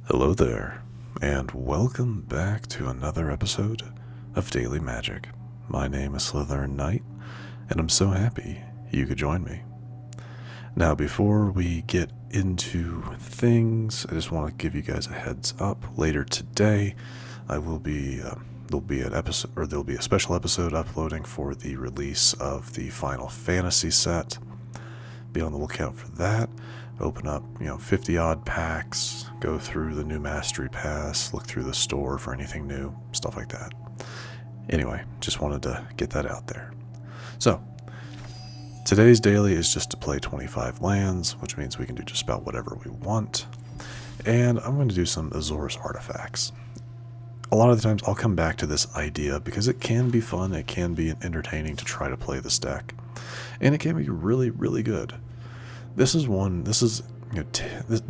Hello there, and welcome back to another episode of Daily Magic. My name is SlytherinKnight, and I'm so happy you could join me. Now, before we get into things, I just want to give you guys a heads up. Later today, there'll be a special episode uploading for the release of the Final Fantasy set. Be on the lookout for that. Open up, 50 odd packs, go through the new Mastery Pass, look through the store for anything new, stuff like that. Anyway, just wanted to get that out there. So, today's daily is just to play 25 lands, which means we can do just about whatever we want. And I'm going to do some Azorius Artifacts. A lot of the times I'll come back to this idea because it can be fun, it can be entertaining to try to play this deck. And it can be really, really good. The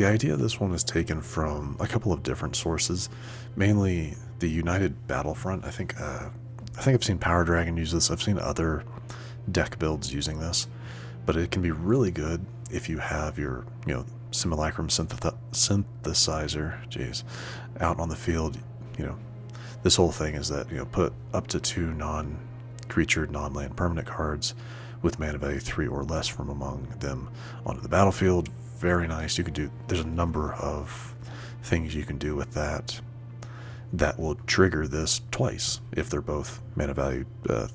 idea of this one is taken from a couple of different sources, mainly the United Battlefront. I think I've seen Power Dragon use this. I've seen other deck builds using this, but it can be really good if you have your, Simulacrum Synthesizer, out on the field. This whole thing is that, put up to 2 non-creature, non-land permanent cards with mana value 3 or less from among them onto the battlefield. Very nice. There's a number of things you can do with that will trigger this twice if they're both mana value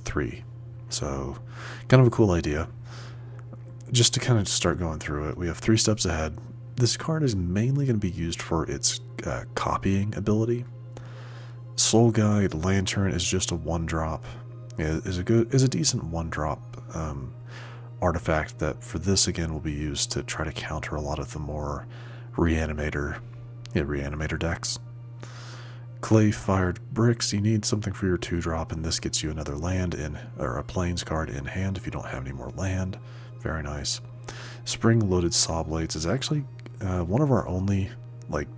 3. So, kind of a cool idea. Just to kind of start going through it, we have 3 steps ahead. This card is mainly going to be used for its copying ability. Soul Guide Lantern is just a 1-drop. Is a decent 1-drop artifact that for this again will be used to try to counter a lot of the more reanimator decks. Clay Fired Bricks, you need something for your 2-drop, and this gets you another land or a plains card in hand if you don't have any more land. Very nice. Spring-Loaded Sawblades is actually one of our only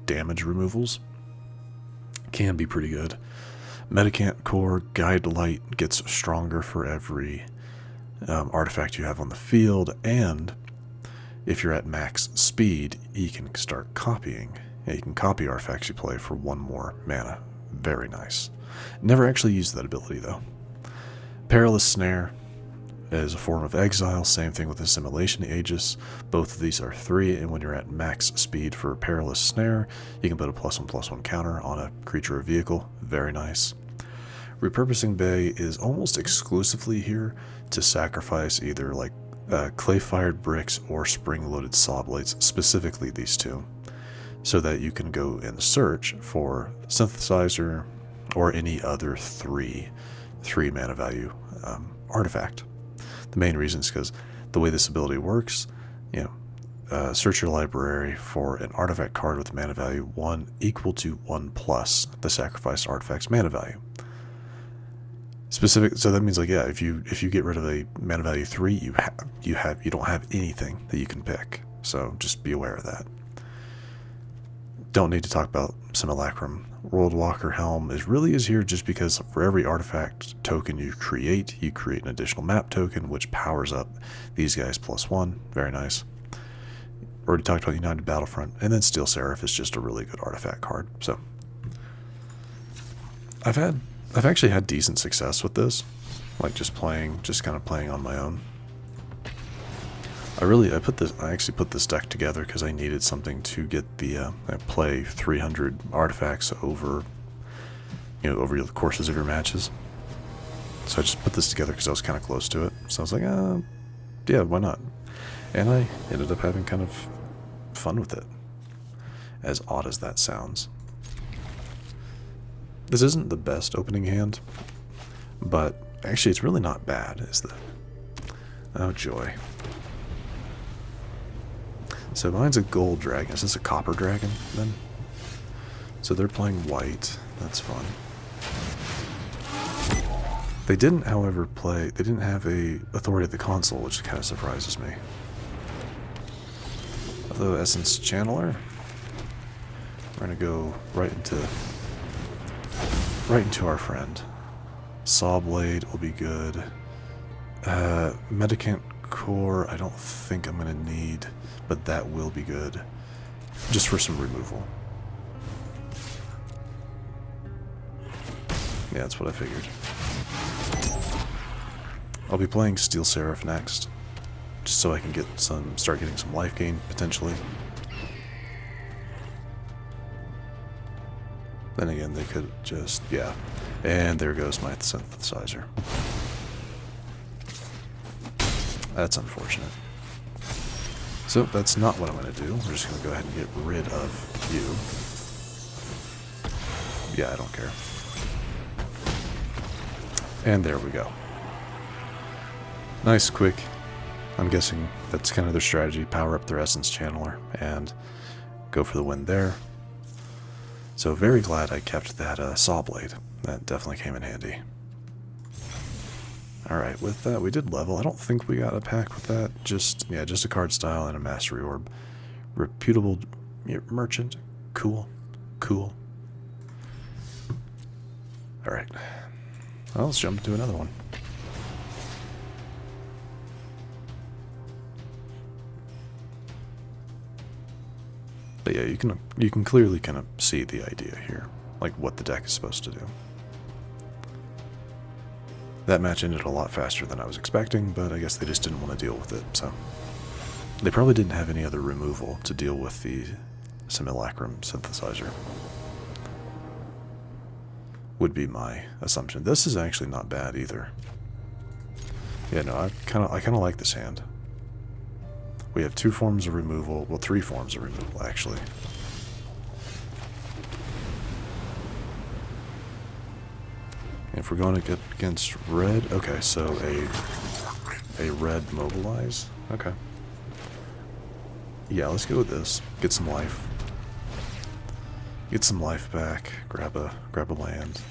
damage removals. Can be pretty good. Mendicant core Guidelight gets stronger for every artifact you have on the field, and if you're at max speed, you can start copying. You can copy artifacts you play for 1 more mana. Very nice. Never actually used that ability though. Perilous Snare is a form of exile. Same thing with Assimilation Aegis. Both of these are 3, and when you're at max speed for Perilous Snare, you can put a +1/+1 counter on a creature or vehicle. Very nice. Repurposing Bay is almost exclusively here to sacrifice either clay-fired bricks or spring-loaded sawblades, specifically these 2, so that you can go and search for Synthesizer or any other 3 mana value artifact. The main reason is because the way this ability works, search your library for an artifact card with mana value 1 equal to 1+ the sacrificed artifact's mana value. So that means if you get rid of a mana value 3, you don't have anything that you can pick. So just be aware of that. Don't need to talk about Simulacrum. Worldwalker Helm is here just because for every artifact token you create an additional map token, which powers up these guys +1. Very nice. Already talked about United Battlefront, and then Steel Seraph is just a really good artifact card. So I've actually had decent success with this, just kind of playing on my own. I actually put this deck together because I needed something to get the play 300 artifacts over the courses of your matches. So I just put this together because I was kind of close to it. So I was like, yeah, why not? And I ended up having kind of fun with it, as odd as that sounds. This isn't the best opening hand, but actually it's really not bad, oh joy. So mine's a gold dragon. Is this a copper dragon then? So they're playing white. That's fun. They didn't, however, they didn't have a authority at the console, which kind of surprises me. Although Essence Channeler, we're gonna go right into our friend. Sawblade will be good. Mendicant core, I don't think I'm gonna need, but that will be good, just for some removal. Yeah, that's what I figured. I'll be playing Steel Seraph next, just so I can start getting some life gain, potentially. Then again, they could just, yeah. And there goes my synthesizer. That's unfortunate. So that's not what I'm going to do. We're just going to go ahead and get rid of you. Yeah, I don't care. And there we go. Nice, quick. I'm guessing that's kind of their strategy. Power up their Essence Channeler and go for the win there. So very glad I kept that Sawblade. That definitely came in handy. Alright, with that we did level. I don't think we got a pack with that. Just a card style and a Mastery Orb. Reputable Merchant. Cool. Cool. Alright. Well, let's jump into another one. But yeah, you can clearly kind of see the idea here, like what the deck is supposed to do. That match ended a lot faster than I was expecting, but I guess they just didn't want to deal with it, so. They probably didn't have any other removal to deal with the Simulacrum Synthesizer. Would be my assumption. This is actually not bad either. Yeah, no, I kind of like this hand. We have 2 forms of removal, well 3 forms of removal actually. If we're going to get against red, okay, so a red mobilize, okay. Yeah, let's go with this. Get some life. Get some life back. Grab a land.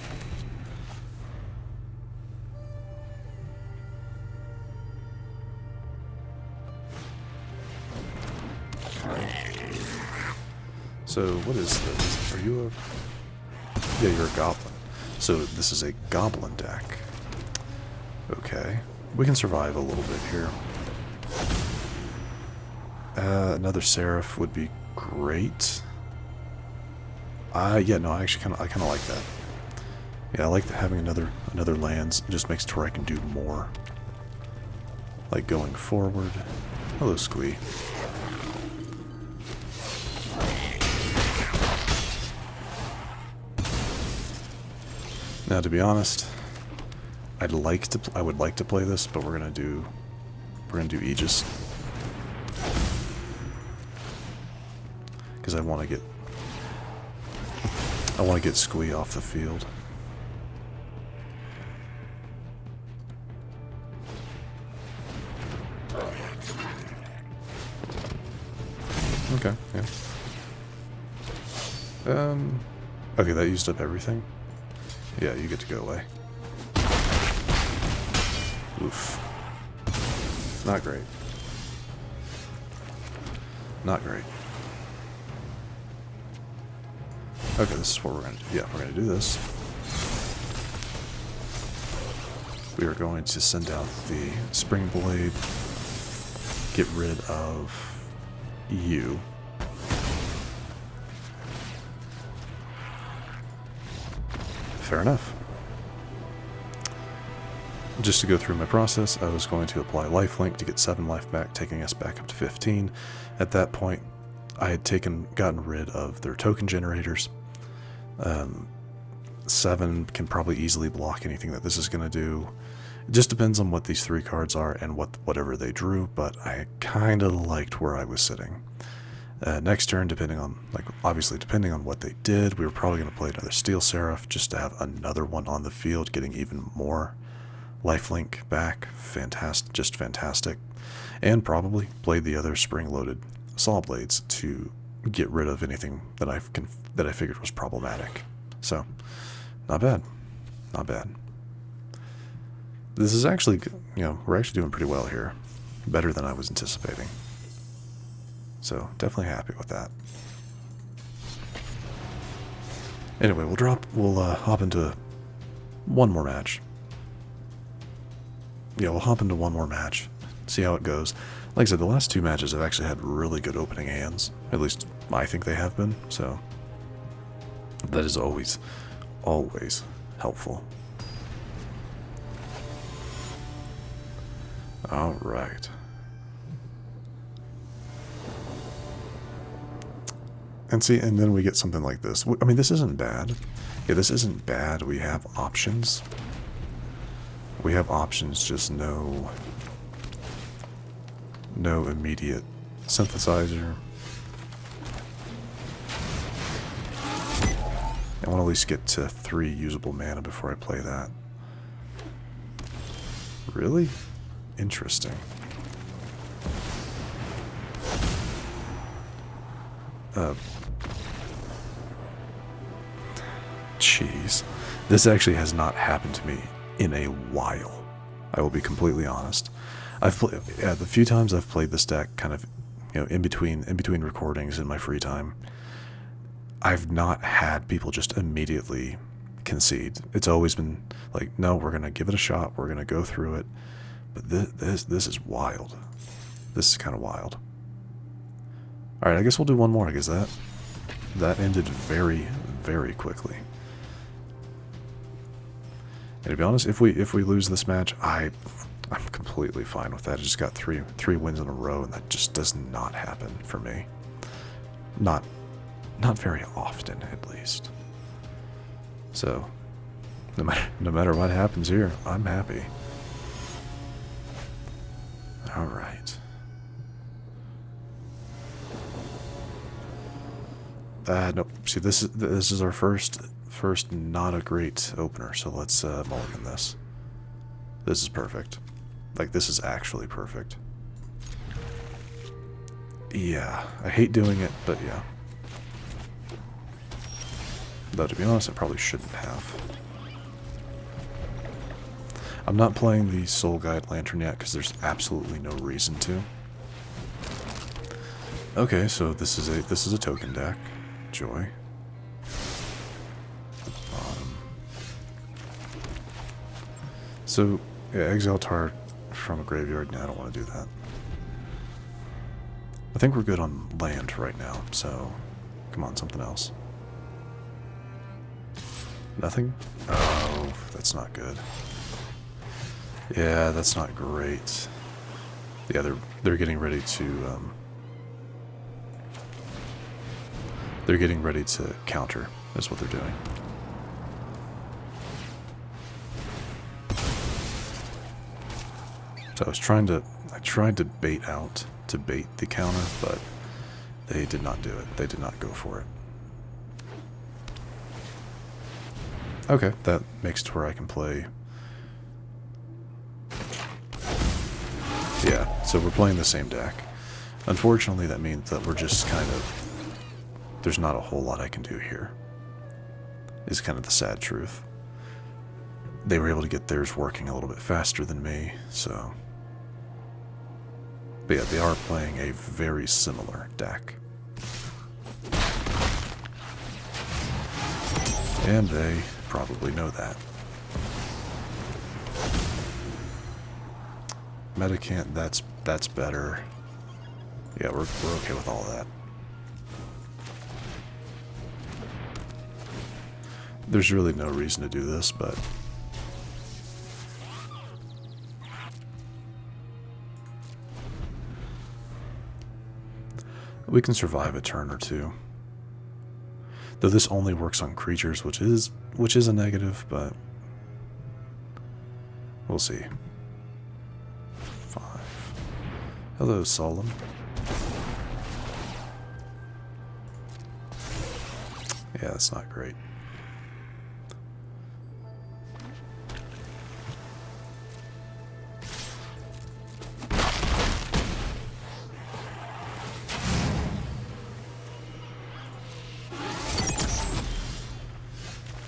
So what is this? Are you a? Yeah, you're a goblin. So this is a goblin deck. Okay, we can survive a little bit here. Another Seraph would be great. Yeah, no, I kind of like that. Yeah, I like having another lands. It just makes it to where I can do more. Like going forward. Hello, Squee. Now, to be honest, I would like to play this, but we're gonna do Aegis because I want to get Squee off the field. Okay, yeah. Okay, that used up everything. Yeah, you get to go away. Oof. Not great. Not great. Okay, this is what we're going to do. Yeah, we're going to do this. We are going to send out the Spring Blade. Get rid of you. Fair enough. Just to go through my process, I was going to apply lifelink to get 7 life back, taking us back up to 15. At that point, I had gotten rid of their token generators. 7 can probably easily block anything that this is going to do. It just depends on what these 3 cards are and whatever they drew, but I kind of liked where I was sitting. Next turn, depending on what they did, we were probably going to play another Steel Seraph just to have another one on the field, getting even more lifelink back. Fantastic, just fantastic. And probably played the other Spring-Loaded Sawblades to get rid of anything that I figured was problematic. So, not bad. Not bad. This is actually, we're actually doing pretty well here. Better than I was anticipating. So, definitely happy with that. Anyway, we'll hop into one more match. Yeah, we'll hop into one more match, see how it goes. Like I said, the last 2 matches have actually had really good opening hands. At least I think they have been, so that is always helpful. Alright. And see, and then we get something like this. I mean, this isn't bad. Yeah, this isn't bad. We have options. We have options, just no immediate synthesizer. I want to at least get to 3 usable mana before I play that. Really? Interesting. Jeez. This actually has not happened to me in a while. I will be completely honest. The few times I've played this deck kind of, you know, in between recordings in my free time, I've not had people just immediately concede. It's always been like, no, we're going to give it a shot. We're going to go through it. But this is wild. This is kind of wild. All right, I guess we'll do one more. I guess that ended very, very quickly. And to be honest, if we lose this match, I'm completely fine with that. I just got three wins in a row, and that just does not happen for me. Not very often, at least. So, no matter what happens here, I'm happy. All right. Nope. See, this is our first not a great opener. So let's mulligan this. This is perfect. Like, this is actually perfect. Yeah, I hate doing it, but yeah. Though, to be honest, I probably shouldn't have. I'm not playing the Soul Guide Lantern yet because there's absolutely no reason to. Okay, so this is a token deck. Joy. So, yeah, exile Tart from a graveyard. No, I don't want to do that. I think we're good on land right now, so come on, something else. Nothing? Oh, that's not good. Yeah, that's not great. Yeah, they're getting ready to counter, is what they're doing. So I tried to bait the counter, but they did not do it. They did not go for it. Okay, that makes it to where I can play. Yeah, so we're playing the same deck. Unfortunately, that means that we're just kind of... There's not a whole lot I can do here, is kind of the sad truth. They were able to get theirs working a little bit faster than me, so... But yeah, they are playing a very similar deck. And they probably know that. Mendicant, that's better. Yeah, we're okay with all that. There's really no reason to do this, but we can survive a turn or two. Though this only works on creatures, which is a negative, but we'll see. 5. Hello, Solemn. Yeah, that's not great.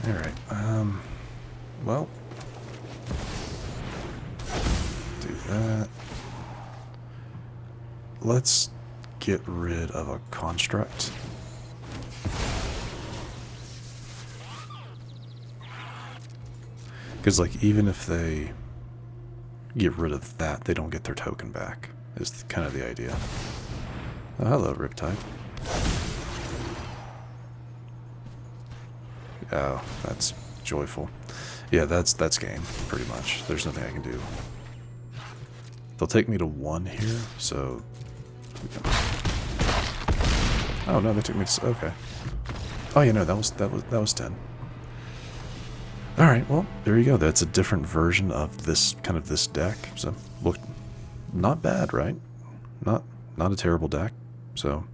Alright, well, do that. Let's get rid of a construct. Because, like, even if they get rid of that, they don't get their token back, is kind of the idea. Oh, hello, Riptide. Oh, that's joyful. Yeah, that's game, pretty much. There's nothing I can do. They'll take me to 1 here, so... Oh, no, they took me to... Okay. Oh, yeah, no, that was 10. Alright, well, there you go. That's a different version of this, kind of this deck. So, look, not bad, right? Not a terrible deck. So,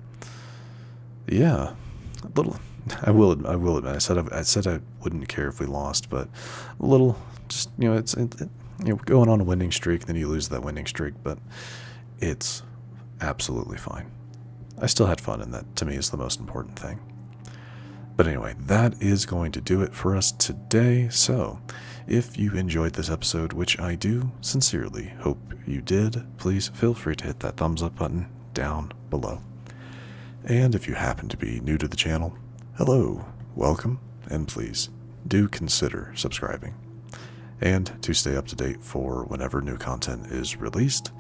yeah, a little... I will admit, I said I wouldn't care if we lost, but a little, just, you know, it's you know, going on a winning streak, then you lose that winning streak, but it's absolutely fine. I still had fun, and that, to me, is the most important thing. But anyway, that is going to do it for us today. So, if you enjoyed this episode, which I do sincerely hope you did, please feel free to hit that thumbs up button down below. And if you happen to be new to the channel, hello, welcome, and please do consider subscribing. And to stay up to date for whenever new content is released,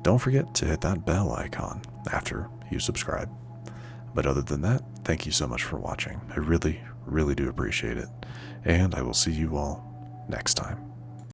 don't forget to hit that bell icon after you subscribe. But other than that, thank you so much for watching. I really, really do appreciate it. And I will see you all next time.